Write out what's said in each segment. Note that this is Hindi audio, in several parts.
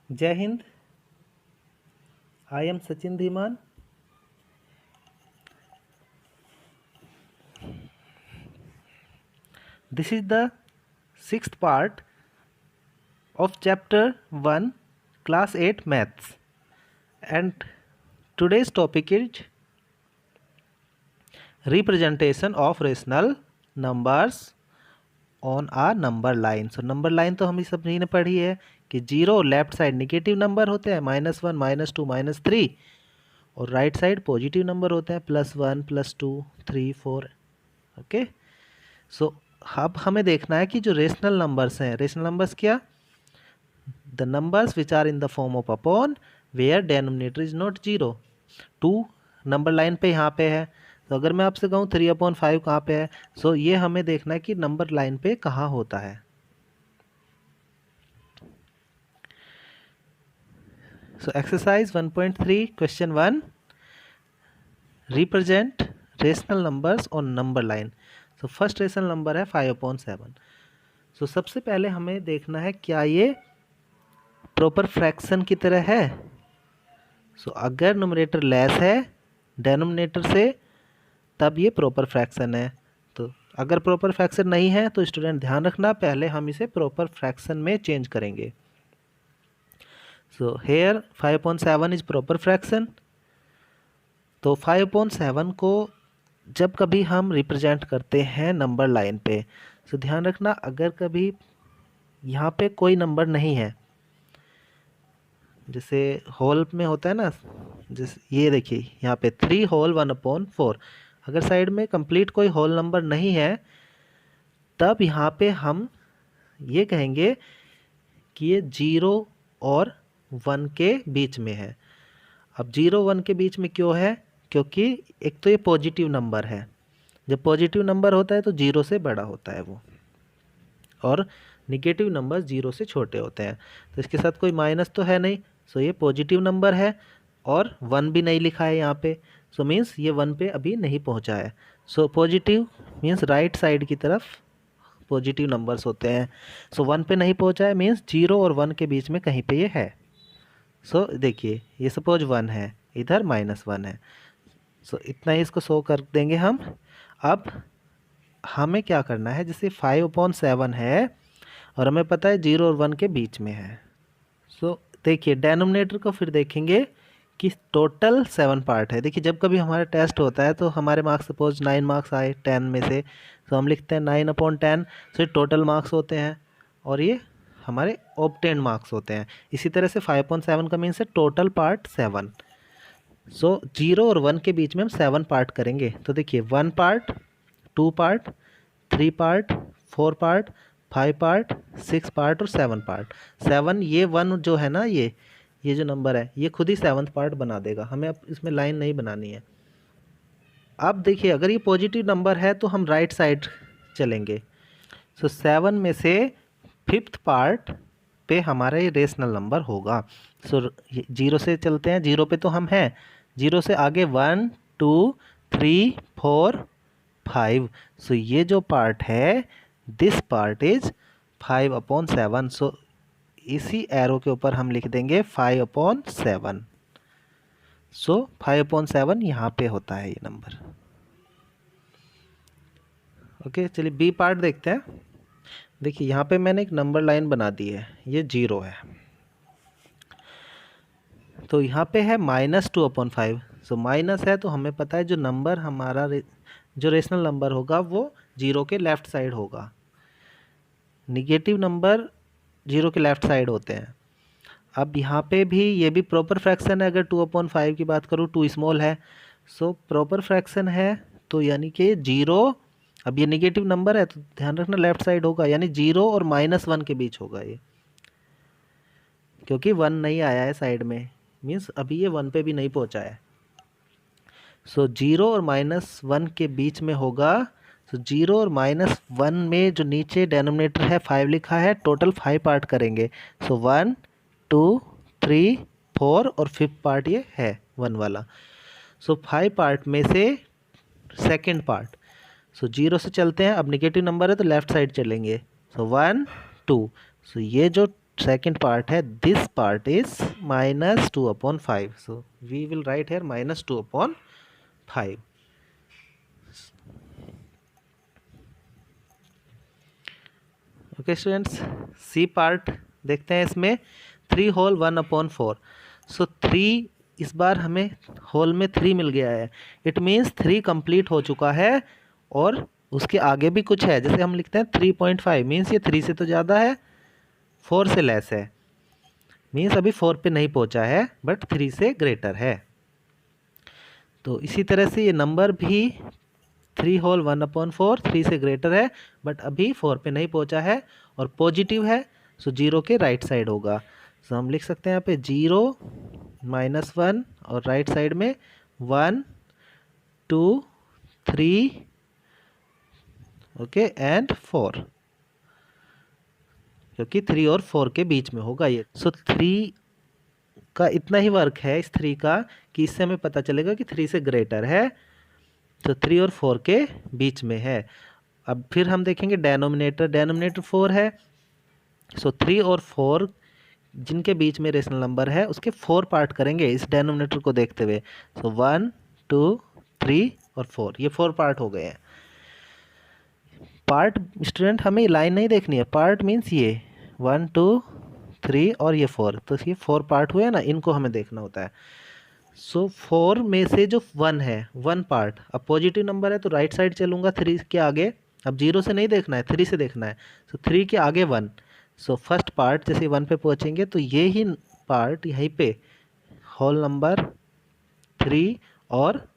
जय Hind. I am Sachin Dhiman. This is the sixth part of chapter 1 class 8 maths, and today's topic is representation of rational numbers on a number line. So number line तो हम सभी ने पढ़ी है कि zero left side negative number होते हैं -1 -2 -3 और राइट साइड पॉजिटिव नंबर होते हैं +1 +2 3 4। ओके, सो अब हमें देखना है कि जो रेशनल नंबर्स हैं, रेशनल नंबर्स क्या, the numbers which are in the form of upon where denominator is not zero. 2 number line पे यहाँ पे है, तो अगर मैं आपसे कहूँ 3/5 कहाँ पे है, सो ये हमें देखना है कि नंबर लाइन पे कहाँ होता है। So exercise 1.3 question 1, represent rational numbers on number line. So first rational number है 5/7। सो सबसे पहले हमें देखना है क्या ये प्रॉपर फ्रैक्शन की तरह है। सो अगर न्यूमरेटर लेस है डेनोमिनेटर से तब ये प्रॉपर फ्रैक्शन है। तो अगर प्रॉपर फ्रैक्शन नहीं है तो स्टूडेंट ध्यान रखना, पहले हम इसे प्रॉपर फ्रैक्शन में चेंज करेंगे। So here 5/7 is proper fraction. तो 5/7 को जब कभी हम रिप्रेजेंट करते हैं नंबर लाइन पे, तो ध्यान रखना अगर कभी यहाँ पे कोई नंबर नहीं है, जैसे होल में होता है ना, जैसे ये देखिए यहाँ पे 3 होल 1/4, अगर साइड में कंप्लीट कोई होल नंबर नहीं है तब यहाँ पे हम ये कहेंगे कि ये 0 और 1 के बीच में है। अब 0 1 के बीच में क्यों है, क्योंकि एक तो ये पॉजिटिव नंबर है, जब पॉजिटिव नंबर होता है तो 0 से बड़ा होता है वो, और निगेटिव नंबर 0 से छोटे होते हैं। तो इसके साथ कोई माइनस तो है नहीं, सो ये पॉजिटिव नंबर है, और 1 भी नहीं लिखा है यहाँ पे, सो मीन्स ये 1 पे अभी नहीं पहुँचा है। So positive means right side की तरफ पॉजिटिव नंबर्स होते हैं। सो 1 पे नहीं पहुँचा है मीन्स 0 और 1 के बीच में कहीं पे ये है। सो देखिए ये सपोज 1 है, इधर -1 है, सो इतना ही इसको शो कर देंगे हम। अब हमें क्या करना है, जैसे 5/7 है और हमें पता है 0 और 1 के बीच में है। सो देखिए डेनोमिनेटर को फिर देखेंगे कि टोटल 7 पार्ट है। देखिए जब कभी हमारा टेस्ट होता है तो हमारे मार्क्स सपोज 9 मार्क्स आए 10 में से, तो हम लिखते हैं 9/10। सो ये टोटल मार्क्स होते हैं और ये हमारे ऑब्टेन मार्क्स होते हैं। इसी तरह से 5/7 का मीन्स है टोटल पार्ट 7। सो 0 और 1 के बीच में हम 7 पार्ट करेंगे। तो देखिए 1 part, 2 part, 3 part, 4 part, 5 part, 6 part और 7 पार्ट। 7 ये 1 जो है ना, ये जो नंबर है ये खुद ही 7th पार्ट बना देगा, हमें अब इसमें लाइन नहीं बनानी है। अब देखिए अगर ये पॉजिटिव नंबर है तो हम राइट साइड चलेंगे। सो 7 में से 5th पार्ट पे हमारा ये रेशनल नंबर होगा। सो 0 से चलते हैं, 0 पे तो हम हैं, 0 से आगे 1 2 3 4 5। सो ये जो पार्ट है दिस पार्ट इज 5/7। सो इसी एरो के ऊपर हम लिख देंगे 5/7। सो 5/7 यहाँ पे होता है ये नंबर। ओके, चलिए बी पार्ट देखते हैं। देखिए यहाँ पे मैंने एक नंबर लाइन बना दी है, ये 0 है, तो यहाँ पे है -2/5। सो माइनस है तो हमें पता है जो नंबर हमारा जो रेशनल नंबर होगा वो 0 के लेफ्ट साइड होगा। निगेटिव नंबर 0 के लेफ्ट साइड होते हैं। अब यहाँ पे भी ये भी प्रॉपर फ्रैक्शन है, अगर 2/5 की बात करूँ 2 स्मॉल है, सो प्रॉपर फ्रैक्शन है, तो यानी कि 0, अब ये निगेटिव नंबर है तो ध्यान रखना लेफ्ट साइड होगा, यानी 0 और -1 के बीच होगा ये, क्योंकि 1 नहीं आया है साइड में, मीन्स अभी ये 1 पे भी नहीं पहुँचा है। सो 0 और -1 के बीच में होगा। सो 0 और -1 में जो नीचे डेनोमिनेटर है 5 लिखा है, टोटल 5 पार्ट करेंगे। सो 1 2 3 4 और 5th पार्ट ये है 1 वाला। सो 5 पार्ट में से सेकंड पार्ट, सो 0 से चलते हैं, अब निगेटिव नंबर है तो लेफ्ट साइड चलेंगे। सो 1 2, सो ये जो सेकेंड पार्ट है this part is -2/5. So we will write here -2/5. Okay students, C part देखते हैं. इसमें 3 होल 1/4. सो 3 इस बार हमें होल में 3 मिल गया है. इट मीन्स 3 कंप्लीट हो चुका है और उसके आगे भी कुछ है. जैसे हम लिखते हैं 3.5 मीन्स ये 3 से तो ज़्यादा है, 4 से लेस है. मीन्स अभी 4 पे नहीं पहुंचा है बट 3 से ग्रेटर है. तो इसी तरह से ये नंबर भी 3 होल 1/4 3 से ग्रेटर है बट अभी 4 पे नहीं पहुंचा है और पॉजिटिव है. सो 0 के राइट साइड होगा. सो हम लिख सकते हैं यहाँ पे 0 -1 और राइट साइड में 1 2 3 ओके एंड 4, क्योंकि 3 और 4 के बीच में होगा ये. सो 3 का इतना ही वर्क है इस 3 का कि इससे हमें पता चलेगा कि 3 से ग्रेटर है. तो 3 और 4 के बीच में है. अब फिर हम देखेंगे डेनोमिनेटर 4 है. सो 3 और 4 जिनके बीच में रेशनल नंबर है उसके 4 पार्ट करेंगे इस डेनोमिनेटर को देखते हुए. सो 1 2 3 और 4, ये 4 पार्ट हो गए हैं. पार्ट स्टूडेंट हमें लाइन नहीं देखनी है. पार्ट मीन्स ये 1 2 3 और ये 4. तो ये 4 पार्ट हुए ना, इनको हमें देखना होता है. सो 4 में से जो 1 है 1 पार्ट, अब पॉजिटिव नंबर है तो राइट साइड चलूँगा 3 के आगे. अब 0 से नहीं देखना है, 3 से देखना है. सो 3 के आगे 1. सो फर्स्ट पार्ट जैसे 1 पे पहुँचेंगे तो ये ही पार्ट यहीं पे होल नंबर 3 और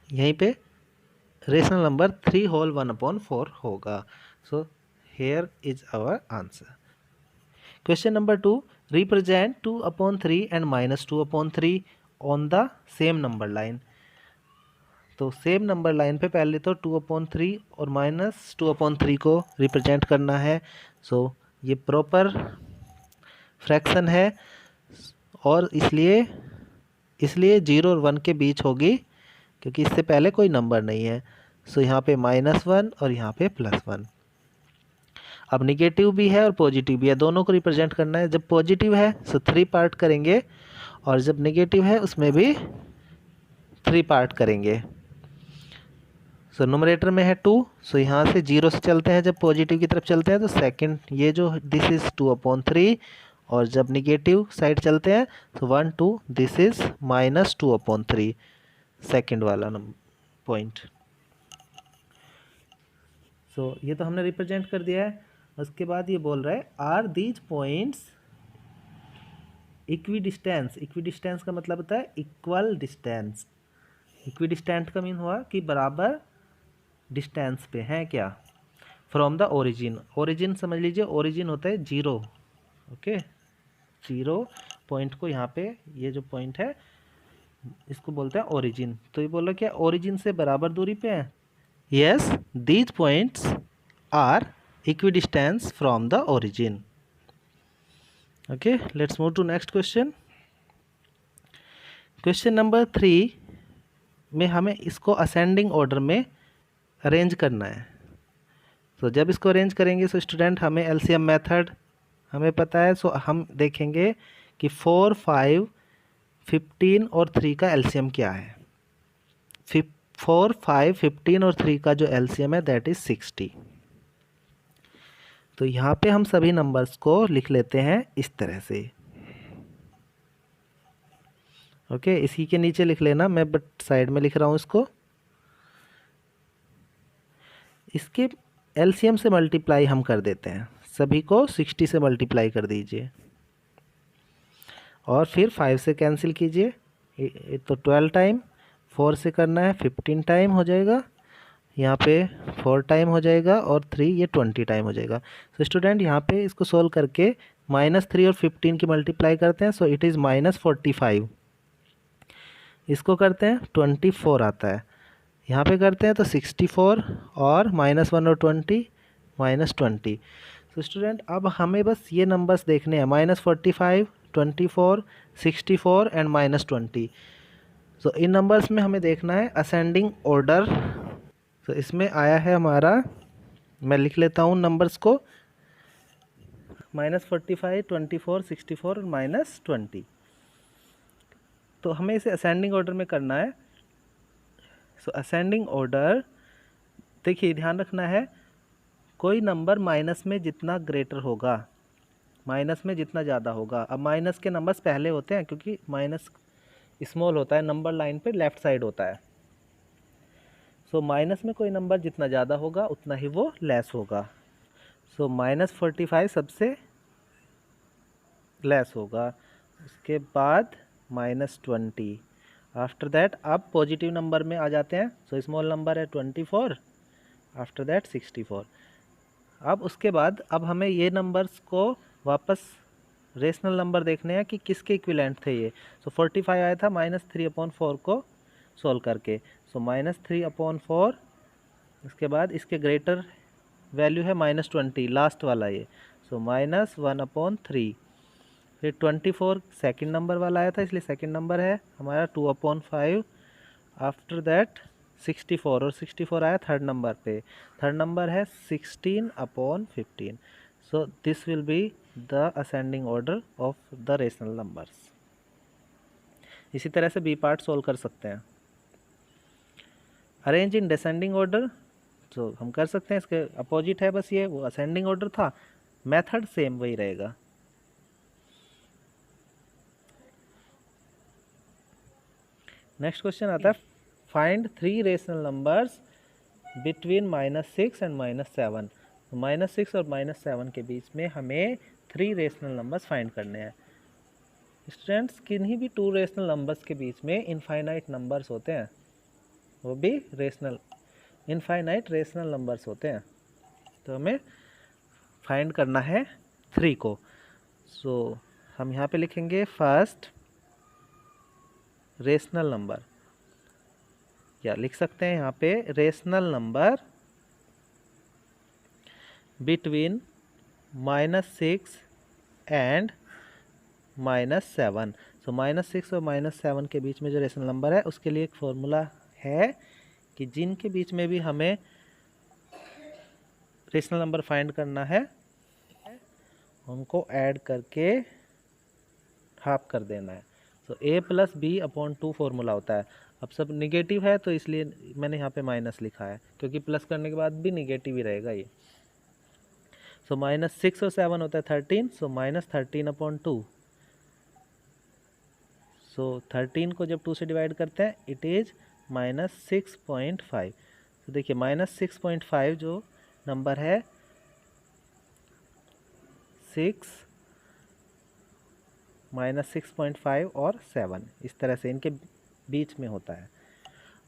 यहीं पे रेशनल नंबर 3 होल 1/4 होगा. So here is our answer. Question number 2, represent 2/3 and -2/3 on the same number line. तो सेम नंबर लाइन पे पहले तो 2/3 और -2/3 को रिप्रेजेंट करना है. सो ये प्रॉपर फ्रैक्शन है और इसलिए 0 और 1 के बीच होगी क्योंकि इससे पहले कोई नंबर नहीं है. सो यहाँ पे -1 और यहाँ पे +1. अब निगेटिव भी है और पॉजिटिव भी है, दोनों को रिप्रेजेंट करना है. जब पॉजिटिव है सो 3 पार्ट करेंगे और जब निगेटिव है उसमें भी 3 पार्ट करेंगे. सो नोमरेटर में है 2. सो यहाँ से 0 से चलते हैं, जब पॉजिटिव की तरफ चलते हैं तो सेकंड ये जो दिस इज़ 2/3 और जब निगेटिव साइड चलते हैं तो 1 2 दिस इज़ -2/3 सेकंड वाला पॉइंट. सो ये तो हमने रिप्रेजेंट कर दिया है. उसके बाद ये बोल रहा है are these points equidistance. Equidistance का मतलब होता है इक्वल डिस्टेंस. इक्विडिस्टेंट का मीन हुआ कि बराबर डिस्टेंस पे हैं क्या फ्रॉम द ओरिजिन. ओरिजिन समझ लीजिए, ओरिजिन होता है 0. ओके 0 पॉइंट को यहाँ पे ये जो पॉइंट है इसको बोलते हैं ओरिजिन. तो ये बोल रहा क्या ओरिजिन से बराबर दूरी पे है. Yes these points are equidistance from the origin. Okay let's move to next question. Question number 3 में हमें इसको असेंडिंग ऑर्डर में अरेंज करना है. तो जब इसको अरेंज करेंगे सो स्टूडेंट हमें एलसीएम मेथड हमें पता है. सो हम देखेंगे कि 4 5 15 और 3 का एलसीएम क्या है. 4 5 15 और 3 का जो एलसीएम है दैट इज 60. तो यहाँ पे हम सभी नंबर्स को लिख लेते हैं इस तरह से. ओके इसी के नीचे लिख लेना, मैं बट साइड में लिख रहा हूँ इसको. इसके एलसीएम से मल्टीप्लाई हम कर देते हैं, सभी को 60 से मल्टीप्लाई कर दीजिए और फिर 5 से कैंसिल कीजिए. तो 12 टाइम, 4 से करना है 15 टाइम हो जाएगा, यहाँ पे 4 टाइम हो जाएगा और 3 ये 20 टाइम हो जाएगा. तो स्टूडेंट यहाँ पे इसको सोल्व करके -3 और 15 की मल्टीप्लाई करते हैं. So it is -45. इसको करते हैं 24 आता है. यहाँ पे करते हैं तो 64 और -1 और 20 -20. तो स्टूडेंट अब हमें बस ये नंबर्स देखने हैं -45 24 64 एंड -20. तो इन नंबर्स में हमें देखना है असेंडिंग ऑर्डर. तो इसमें आया है हमारा, मैं लिख लेता हूँ नंबर्स को. -45, 24, 64 और -20। तो हमें इसे असेंडिंग ऑर्डर में करना है। सो असेंडिंग ऑर्डर, देखिए ध्यान रखना है, कोई नंबर माइनस में जितना ग्रेटर होगा, माइनस में जितना ज़्यादा होगा। अब माइनस के नंबर्स पहले होते हैं क्योंकि माइनस स्मॉल होता है, नंबर लाइन पे लेफ्ट साइड होता है। सो माइनस में कोई नंबर जितना ज़्यादा होगा उतना ही वो लेस होगा। सो -45 सबसे लेस होगा, उसके बाद -20। आफ्टर दैट अब पॉजिटिव नंबर में आ जाते हैं। सो स्मॉल नंबर है 24, आफ्टर दैट 64। अब उसके बाद अब हमें ये नंबर्स को वापस रेशनल नंबर देखने हैं कि किसके इक्विवेलेंट थे ये। सो 45 आया था -3/4 को सॉल्व करके। सो -3/4, उसके बाद इसके ग्रेटर वैल्यू है -20, लास्ट वाला ये। सो -1/3। फिर 24 सेकंड नंबर वाला आया था, इसलिए सेकंड नंबर है हमारा 2/5। आफ्टर दैट 64, और 64 आया थर्ड नंबर पे। थर्ड नंबर है 16/15। So this will be the ascending order of the rational numbers. इसी तरह से बी पार्ट सोल्व कर सकते हैं। अरेंज इन डिसेंडिंग ऑर्डर, तो हम कर सकते हैं, इसके अपोजिट है बस, ये वो असेंडिंग ऑर्डर था, मेथड सेम वही रहेगा। नेक्स्ट क्वेश्चन आता है, find 3 rational numbers between -6 and -7। -6 और -7 के बीच में हमें 3 रेशनल नंबर्स फाइंड करने हैं। स्टूडेंट्स, किन्हीं भी 2 रेशनल नंबर्स के बीच में इनफाइनाइट नंबर्स होते हैं, वो भी रेशनल, इनफाइनाइट रेशनल नंबर्स होते हैं। तो हमें फाइंड करना है 3 को। सो हम यहाँ पे लिखेंगे फर्स्ट रेशनल नंबर, या लिख सकते हैं यहाँ पे रेशनल नंबर बिटवीन -6 एंड -7। सो -6 और -7 के बीच में जो रेशनल नंबर है उसके लिए एक फॉर्मूला है कि जिनके बीच में भी हमें रेशनल नंबर फाइंड करना है उनको ऐड करके हाफ कर देना है। सो a+b/2 फॉर्मूला होता है। अब सब निगेटिव है तो इसलिए मैंने यहाँ पे माइनस लिखा है, क्योंकि प्लस करने के बाद भी निगेटिव ही रहेगा ये। सो -6 और 7 होता है 13, सो -13/2। सो 13 को जब 2 से डिवाइड करते हैं इट इज़ -6.5। तो देखिए -6.5 जो नंबर है 6 -6.5 और 7, इस तरह से इनके बीच में होता है।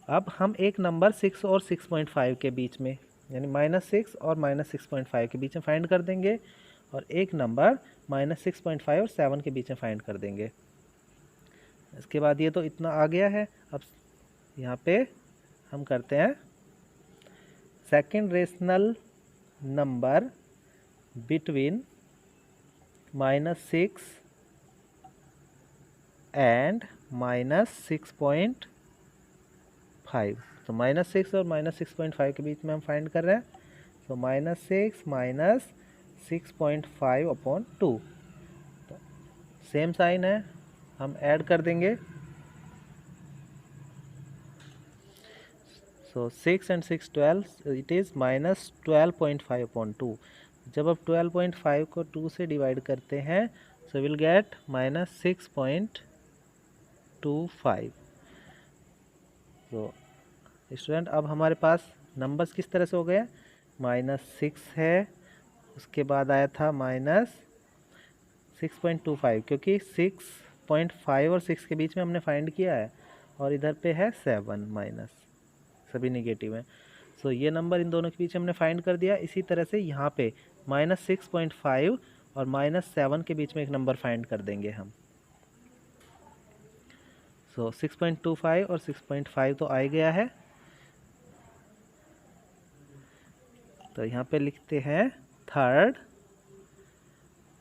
अब हम एक नंबर 6 और 6.5 के बीच में, यानी -6 और -6.5 के बीच में फाइंड कर देंगे, और एक नंबर -6.5 और 7 के बीच में फाइंड कर देंगे। इसके बाद ये तो इतना आ गया है। अब यहाँ पे हम करते हैं second rational number between -6 and -6.5। तो -6 और -6.5 के बीच में हम फाइंड कर रहे हैं। तो -6 -6.5/2, तो सेम साइन है, हम ऐड कर देंगे। सो 6 and 6 12, इट इज़ -12.5/2। जब आप 12.5 को 2 से डिवाइड करते हैं सो विल गेट -6.25। तो स्टूडेंट, अब हमारे पास नंबर्स किस तरह से हो गए, -6 है, उसके बाद आया था -6.25, क्योंकि 6.5 और 6 के बीच में हमने फाइंड किया है, और इधर पे है 7 माइनस, सभी नेगेटिव हैं। सो ये नंबर इन दोनों के बीच हमने फाइंड कर दिया। इसी तरह से यहाँ पे -6.5 और -7 के बीच में एक नंबर फाइंड कर देंगे हम। सो 6.25 और 6.5 तो आ ही गया है। तो यहाँ पे लिखते हैं third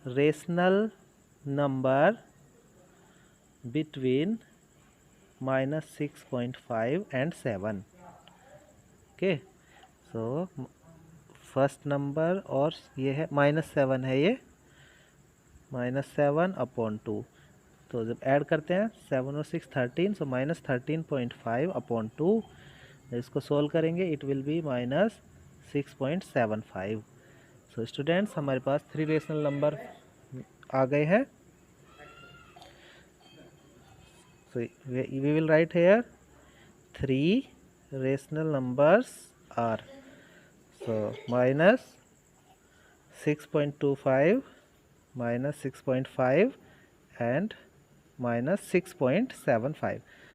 rational number between -6.5 and 7। Okay, so first number, और ये है -7 है ये, -7/2। तो जब ऐड करते हैं 7 और 6 13, सो -13.5/2। इसको सोल्व करेंगे it will be -6.75। So students हमारे पास 3 रेशनल नंबर आ गए हैं। So we will write here 3 rational numbers are, so -6.25, -6.5 and -6.75.